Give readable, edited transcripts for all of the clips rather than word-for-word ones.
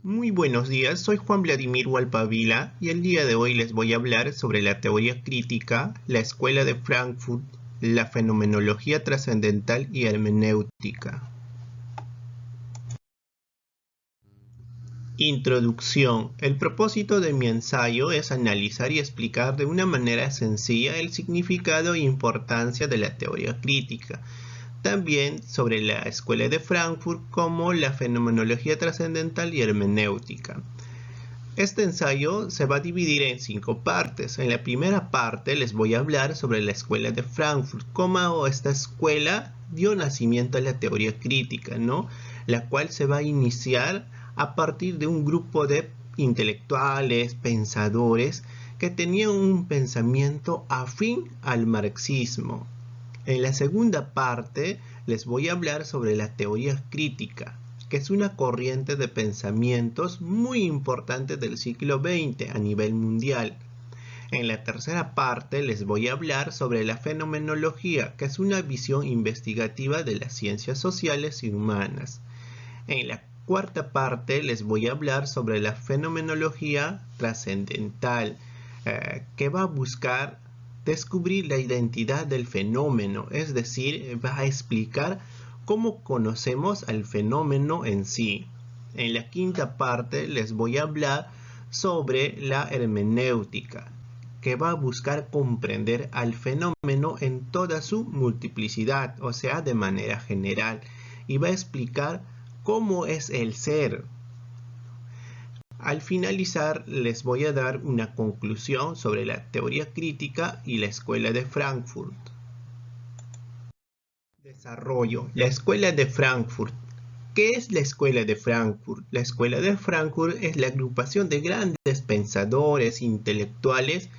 Muy buenos días, soy Juan Vladimir Hualpavila y el día de hoy les voy a hablar sobre la teoría crítica, la escuela de Frankfurt, la fenomenología trascendental y hermenéutica. Introducción. El propósito de mi ensayo es analizar y explicar de una manera sencilla el significado e importancia de la teoría crítica. También sobre la escuela de Frankfurt como la fenomenología trascendental y hermenéutica. Este ensayo se va a dividir en 5 partes. En la primera parte les voy a hablar sobre la escuela de Frankfurt, cómo esta escuela dio nacimiento a la teoría crítica, ¿no? La cual se va a iniciar a partir de un grupo de intelectuales, pensadores, que tenían un pensamiento afín al marxismo. En la segunda parte les voy a hablar sobre la teoría crítica, que es una corriente de pensamientos muy importante del siglo XX a nivel mundial. En la tercera parte les voy a hablar sobre la fenomenología, que es una visión investigativa de las ciencias sociales y humanas. En la cuarta parte les voy a hablar sobre la fenomenología trascendental, que va a buscar descubrir la identidad del fenómeno, es decir, va a explicar cómo conocemos al fenómeno en sí. En la quinta parte les voy a hablar sobre la hermenéutica, que va a buscar comprender al fenómeno en toda su multiplicidad, o sea, de manera general, y va a explicar cómo es el ser. Al finalizar, les voy a dar una conclusión sobre la teoría crítica y la escuela de Frankfurt. Desarrollo. La escuela de Frankfurt. ¿Qué es la escuela de Frankfurt? La escuela de Frankfurt es la agrupación de grandes pensadores, intelectuales,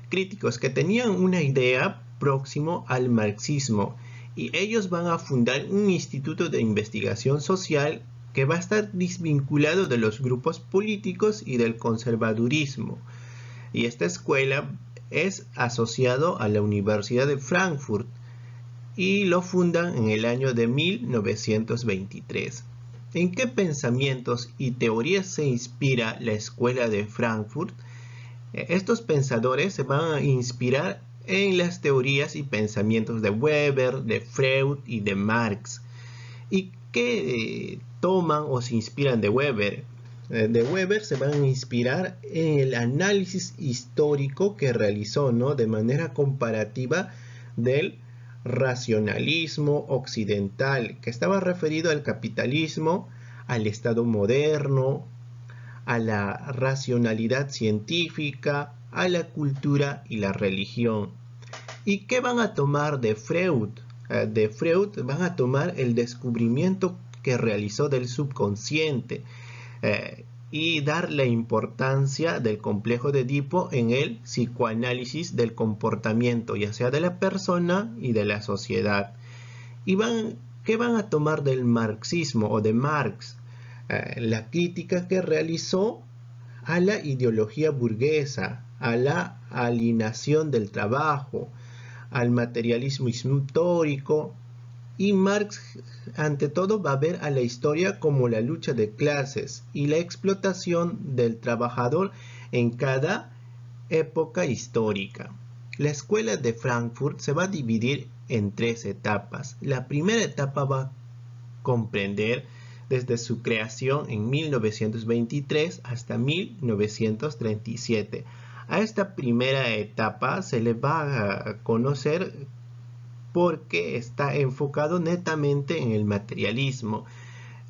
críticos que tenían una idea próximo al marxismo, y ellos van a fundar un instituto de investigación social que va a estar desvinculado de los grupos políticos y del conservadurismo. Y esta escuela es asociado a la Universidad de Frankfurt y lo fundan en el año de 1923. ¿En qué pensamientos y teorías se inspira la escuela de Frankfurt? Estos pensadores se van a inspirar en las teorías y pensamientos de Weber, de Freud y de Marx. ¿Y qué toman o se inspiran de Weber? De Weber se van a inspirar en el análisis histórico que realizó, ¿no?, de manera comparativa del racionalismo occidental, que estaba referido al capitalismo, al Estado moderno, a la racionalidad científica, a la cultura y la religión. ¿Y qué van a tomar de Freud? De Freud van a tomar el descubrimiento que realizó del subconsciente y dar la importancia del complejo de Edipo en el psicoanálisis del comportamiento, ya sea de la persona y de la sociedad. ¿Y qué van a tomar del marxismo o de Marx? La crítica que realizó a la ideología burguesa, a la alienación del trabajo, al materialismo histórico. Y Marx, ante todo, va a ver a la historia como la lucha de clases y la explotación del trabajador en cada época histórica. La escuela de Frankfurt se va a dividir en 3 etapas. La primera etapa va a comprender desde su creación en 1923 hasta 1937. A esta primera etapa se le va a conocer porque está enfocado netamente en el materialismo.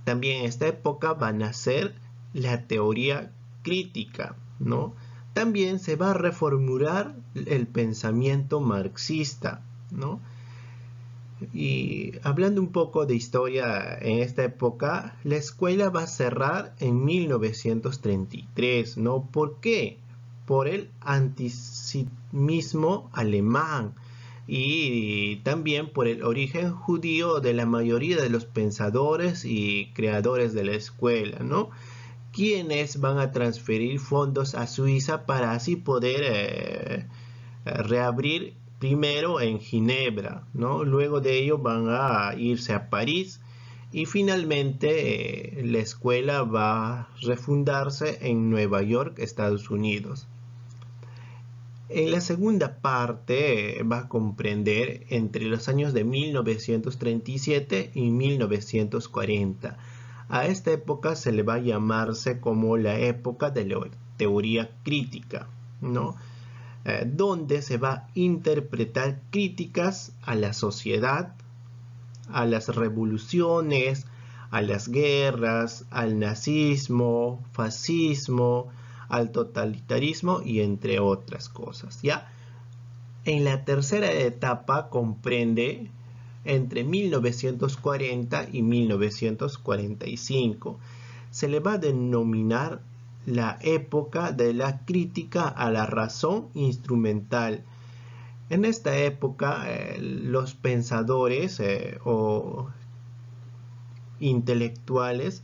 También en esta época va a nacer la teoría crítica, ¿no? También se va a reformular el pensamiento marxista, ¿no? Y hablando un poco de historia en esta época, la escuela va a cerrar en 1933, ¿no? ¿Por qué? Por el antisemitismo alemán y también por el origen judío de la mayoría de los pensadores y creadores de la escuela, ¿no?, quienes van a transferir fondos a Suiza para así poder reabrir primero en Ginebra, ¿no? Luego de ello van a irse a París Y finalmente la escuela va a refundarse en Nueva York, Estados Unidos. En la segunda parte va a comprender entre los años de 1937 y 1940. A esta época se le va a llamarse como la época de la teoría crítica, ¿no? Donde se va a interpretar críticas a la sociedad, a las revoluciones, a las guerras, al nazismo, fascismo, al totalitarismo y entre otras cosas, ¿ya? En la tercera etapa comprende entre 1940 y 1945. Se le va a denominar la época de la crítica a la razón instrumental. En esta época, los pensadores o intelectuales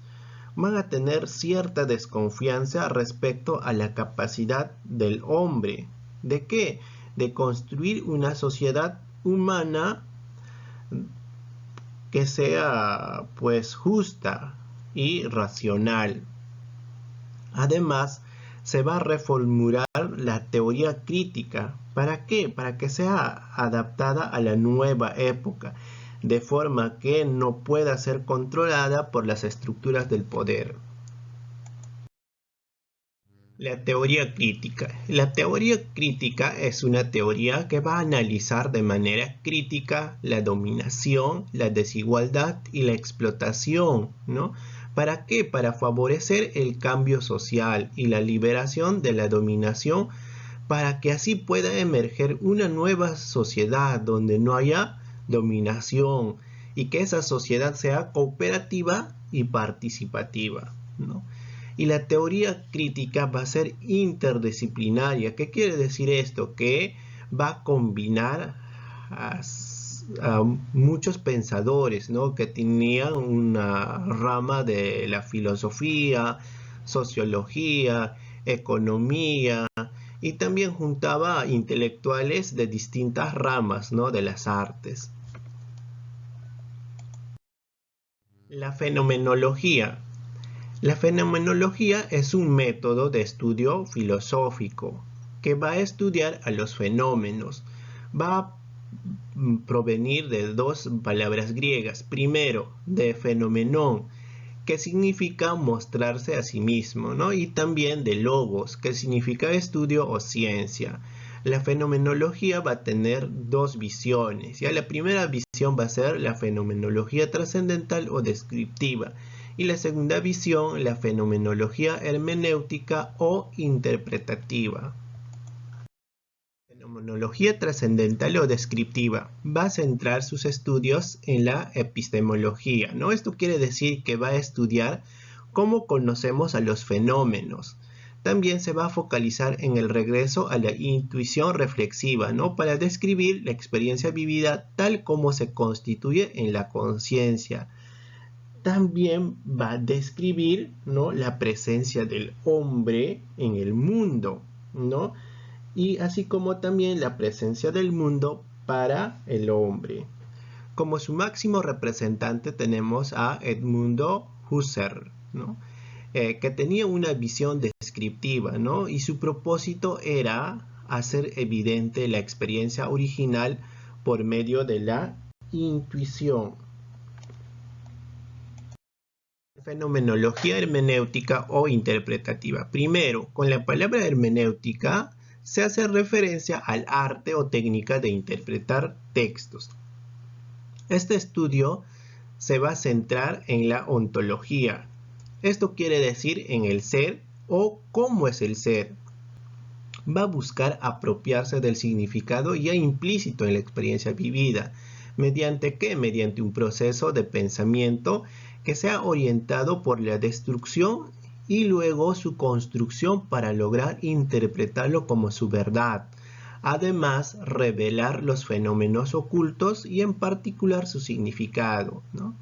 van a tener cierta desconfianza respecto a la capacidad del hombre. ¿De qué? De construir una sociedad humana que sea pues justa y racional. Además, se va a reformular la teoría crítica. ¿Para qué? Para que sea adaptada a la nueva época, de forma que no pueda ser controlada por las estructuras del poder. La teoría crítica. La teoría crítica es una teoría que va a analizar de manera crítica la dominación, la desigualdad y la explotación, ¿no? ¿Para qué? Para favorecer el cambio social y la liberación de la dominación, para que así pueda emerger una nueva sociedad donde no haya dominación y que esa sociedad sea cooperativa y participativa, ¿no? Y la teoría crítica va a ser interdisciplinaria. ¿Qué quiere decir esto? Que va a combinar a muchos pensadores, ¿no? Que tenían una rama de la filosofía, sociología, economía, y también juntaba intelectuales de distintas ramas, ¿no? De las artes. La fenomenología. La fenomenología es un método de estudio filosófico que va a estudiar a los fenómenos. Va a provenir de dos palabras griegas. Primero, de fenomenón, que significa mostrarse a sí mismo, ¿no? Y también de logos, que significa estudio o ciencia. La fenomenología va a tener dos visiones. ¿Ya? La primera visión va a ser la fenomenología trascendental o descriptiva. Y la segunda visión, la fenomenología hermenéutica o interpretativa. Fenomenología trascendental o descriptiva va a centrar sus estudios en la epistemología, ¿no? Esto quiere decir que va a estudiar cómo conocemos a los fenómenos. También se va a focalizar en el regreso a la intuición reflexiva, ¿no? Para describir la experiencia vivida tal como se constituye en la conciencia. También va a describir, ¿no? La presencia del hombre en el mundo, ¿no? Y así como también la presencia del mundo para el hombre. Como su máximo representante tenemos a Edmundo Husserl, ¿no? Que tenía una visión descriptiva, ¿no? Y su propósito era hacer evidente la experiencia original por medio de la intuición. Fenomenología hermenéutica o interpretativa. Primero, con la palabra hermenéutica se hace referencia al arte o técnica de interpretar textos. Este estudio se va a centrar en la ontología. Esto quiere decir en el ser o cómo es el ser. Va a buscar apropiarse del significado ya implícito en la experiencia vivida. ¿Mediante qué? Mediante un proceso de pensamiento que sea orientado por la destrucción y luego su construcción para lograr interpretarlo como su verdad. Además, revelar los fenómenos ocultos y en particular su significado, ¿no?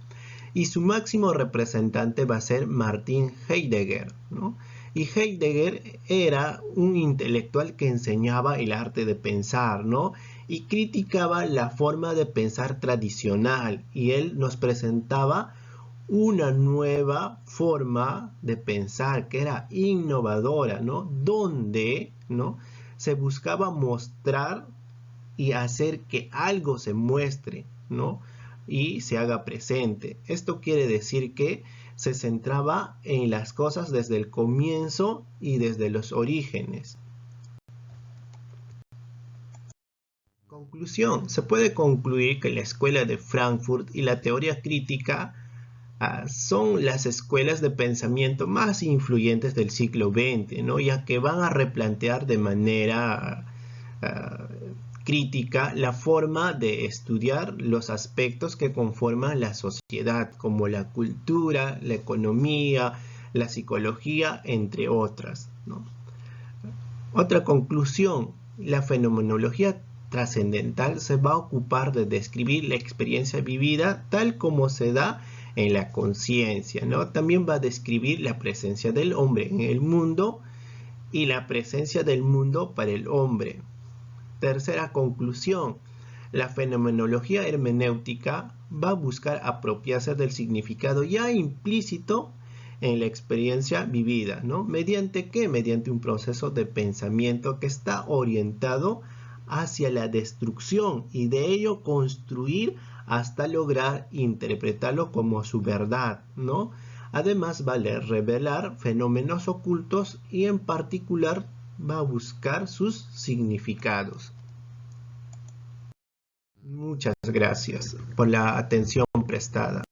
Y su máximo representante va a ser Martin Heidegger, ¿no? Y Heidegger era un intelectual que enseñaba el arte de pensar, ¿no? Y criticaba la forma de pensar tradicional. Y él nos presentaba una nueva forma de pensar que era innovadora, ¿no? Donde, ¿no?, se buscaba mostrar y hacer que algo se muestre, ¿no?, y se haga presente. Esto quiere decir que se centraba en las cosas desde el comienzo y desde los orígenes. Conclusión: se puede concluir que la escuela de Frankfurt y la teoría crítica son las escuelas de pensamiento más influyentes del siglo XX, ¿no?, ya que van a replantear de manera crítica la forma de estudiar los aspectos que conforman la sociedad, como la cultura, la economía, la psicología, entre otras, ¿no? Otra conclusión: la fenomenología trascendental se va a ocupar de describir la experiencia vivida tal como se da en la conciencia, ¿no? También va a describir la presencia del hombre en el mundo y la presencia del mundo para el hombre. Tercera conclusión: la fenomenología hermenéutica va a buscar apropiarse del significado ya implícito en la experiencia vivida, ¿no? ¿Mediante qué? Mediante un proceso de pensamiento que está orientado hacia la destrucción y de ello construir hasta lograr interpretarlo como su verdad, ¿no? Además, va a revelar fenómenos ocultos y en particular va a buscar sus significados. Muchas gracias por la atención prestada.